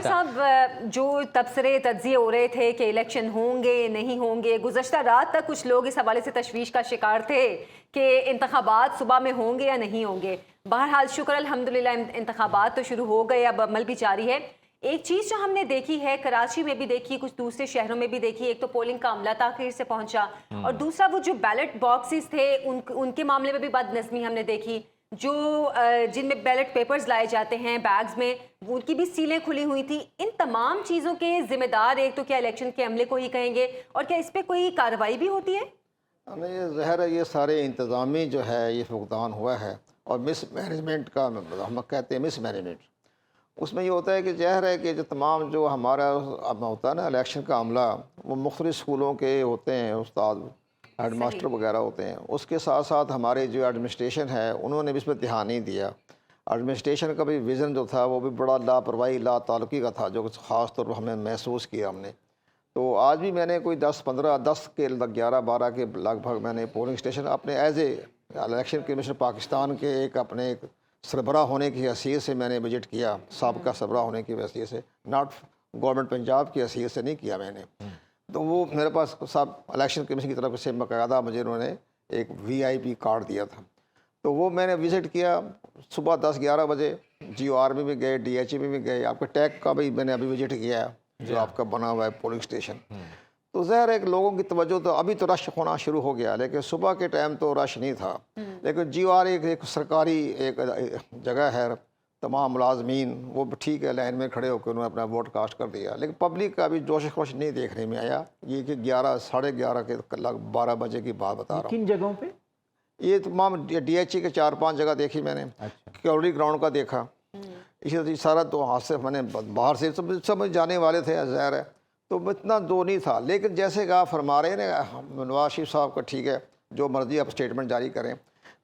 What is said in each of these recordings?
साहब, जो तबसरे तज्जिए हो रहे थे कि इलेक्शन होंगे नहीं होंगे, गुज़श्ता रात तक कुछ लोग इस हवाले से तशवीश का शिकार थे कि इंतखाबात सुबह में होंगे या नहीं होंगे। बहरहाल शुक्र अल्हम्दुलिल्लाह इंतखाबात तो शुरू हो गए, अब अमल भी जारी है। एक चीज़ जो हमने देखी है, कराची में भी देखी, कुछ दूसरे शहरों में भी देखी, एक तो पोलिंग का अमला ताख़ीर से पहुंचा और दूसरा वो जो बैलेट बॉक्सेस थे उनके मामले में भी बदनज़मी हमने देखी। जो जिनमें बैलेट पेपर्स लाए जाते हैं बैग्स में, उनकी भी सीलें खुली हुई थी। इन तमाम चीज़ों के ज़िम्मेदार एक तो क्या इलेक्शन के अमले को ही कहेंगे, और क्या इस पर कोई कार्रवाई भी होती है? नहीं, ज़ाहिर है ये सारे इंतज़ामी जो है ये फुकदान हुआ है, और मिस मैनेजमेंट का हम कहते हैं मिस मैनेजमेंट। उसमें ये होता है कि ज़ाहिर है कि जो तमाम जो हमारा अब होता है ना इलेक्शन का अमला, वो मुख्तलिफ़ स्कूलों के होते हैं, उस्ताद हेड मास्टर वगैरह होते हैं। उसके साथ साथ हमारे जो एडमिनिस्ट्रेशन है उन्होंने भी इस पर ध्यान नहीं दिया। एडमिनिस्ट्रेशन का भी विज़न जो था वो भी बड़ा लापरवाही ला ताल्लुकी का था, जो ख़ास तौर पर हमें महसूस किया हमने। तो आज भी मैंने कोई 10 के 11-12 के लगभग मैंने पोलिंग स्टेशन अपने as a election commission Pakistan के अपने एक सरबराह होने की हैसियत से मैंने विजिट किया, साबका सरबराह होने की हैसियत से, नॉट गवर्नमेंट पंजाब की हैसियत से नहीं किया मैंने। तो वो मेरे पास सब इलेक्शन कमीशन की तरफ से बाकायदा मुझे उन्होंने एक VIP कार्ड दिया था। तो वो मैंने विज़िट किया सुबह 10-11 बजे। GOR में भी गए, DHE में भी गए, आपके टैग का भी मैंने अभी विजिट किया जो आपका बना हुआ है पोलिंग स्टेशन। तो ज़ाहिर है कि लोगों की तवज्जो तो अभी तो रश होना शुरू हो गया, लेकिन सुबह के टाइम तो रश नहीं था। लेकिन GOR एक सरकारी एक जगह है, तमाम मुलाजमीन वो ठीक है लाइन में खड़े होकर उन्होंने अपना वोट कास्ट कर दिया, लेकिन पब्लिक का अभी जोश खरोश नहीं देखने में आया। ये कि 11-11:30 के लगभग 12 बजे की बात बता रहा हूँ। किन जगहों पे? ये तमाम DHE के 4-5 जगह देखी मैंने। अच्छा। क्योरी ग्राउंड का देखा, इसी सारा तो हाथ से मैंने बाहर से सब जाने वाले थे ज़ाहिर है, तो इतना दो नहीं था। लेकिन जैसे कि आप फरमा रहे हैं नवाज शरीफ साहब का, ठीक है जो मर्ज़ी आप स्टेटमेंट जारी करें,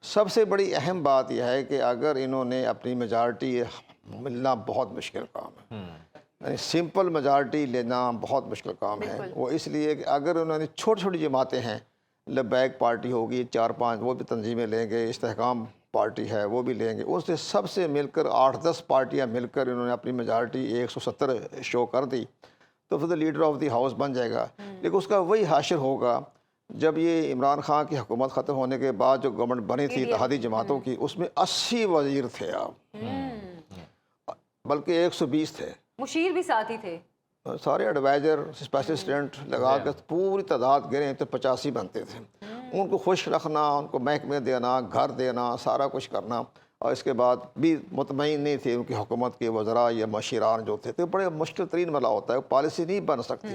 सबसे बड़ी अहम बात यह है कि अगर इन्होंने अपनी मेजॉरिटी मिलना बहुत मुश्किल काम है, यानी सिंपल मेजॉरिटी लेना बहुत मुश्किल काम है। वो इसलिए कि अगर उन्होंने छोटी छोटी जमातें हैं, लबैक पार्टी होगी 4-5 वो भी तंजीमें लेंगे, इस्तेहकाम पार्टी है वो भी लेंगे, उससे सबसे मिलकर 8-10 पार्टियाँ मिलकर इन्होंने अपनी मेजॉरिटी 170 शो कर दी, तो फिर लीडर ऑफ द हाउस बन जाएगा। लेकिन उसका वही हाशिर होगा जब ये इमरान खान की हुकूमत ख़त्म होने के बाद जो गवर्नमेंट बनी थी इत्तेहादी जमातों की, उसमें 80 वज़ीर थे आप, बल्कि 120 थे, मुशीर भी साथ ही थे, सारे एडवाइज़र स्पेशल असिस्टेंट लगा कर पूरी तादाद गिरे तो 85 बनते थे। उनको खुश रखना, उनको महकमे देना, घर देना, सारा कुछ करना, और इसके बाद भी मुतमईन नहीं थे उनकी हुकूमत के वज़रा या मशीरान जो थे। तो बड़े मुश्किल तरीन वाला होता है, पॉलिसी नहीं बन सकती।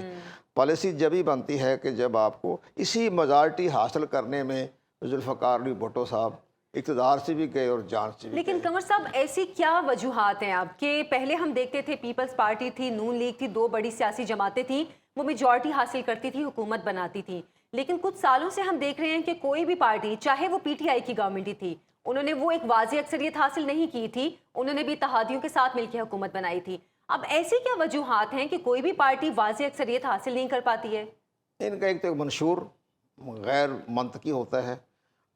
पॉलिसी जब ही बनती है कि जब आपको इसी मेजॉरिटी हासिल करने में जुल्फ़िकार अली भुट्टो साहब इक़्तिदार से भी गए और जान से भी। लेकिन कंवर साहब, ऐसी क्या वजूहात हैं आपके? पहले हम देखते थे पीपल्स पार्टी थी, नून लीग थी, 2 बड़ी सियासी जमातें थी, वो मेजॉरिटी हासिल करती थी, हुकूमत बनाती थी। लेकिन कुछ सालों से हम देख रहे हैं कि कोई भी पार्टी, चाहे वो PTI की गवर्नमेंट ही थी, उन्होंने वो एक वाज़ेह अक्सरियत हासिल नहीं की थी, उन्होंने भी इत्तेहादियों के साथ मिलकर हुकूमत बनाई थी। अब ऐसी क्या वजूहात हैं कि कोई भी पार्टी वाज़ेह अक्सरियत हासिल नहीं कर पाती है? इनका एक तो मंशूर गैर मंतकी होता है,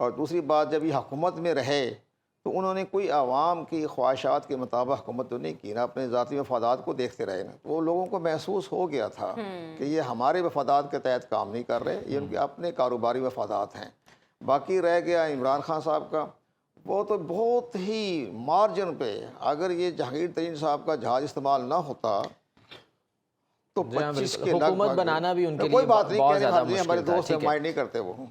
और दूसरी बात जब ये हुकूमत में रहे तो उन्होंने कोई आवाम की ख्वाहिशात के मुताबिक हुकूमत तो नहीं की ना, अपने ज़ाती मफादात को देखते रहे ना। तो वो लोगों को महसूस हो गया था कि ये हमारे मफादात के तहत काम नहीं कर रहे, ये उनके अपने कारोबारी मफादात हैं। बाकी रह गया इमरान खान साहब का, वो तो बहुत ही मार्जिन पे, अगर ये जहांगीर तरीन साहब का जहाज़ इस्तेमाल ना होता तो 25 के हुकूमत लगभग बनाना भी उनके लिए कोई बात नहीं, बहुत ज़्यादा हमारे मुश्किल था, दोस्त ठीक है। माइंड नहीं करते वो।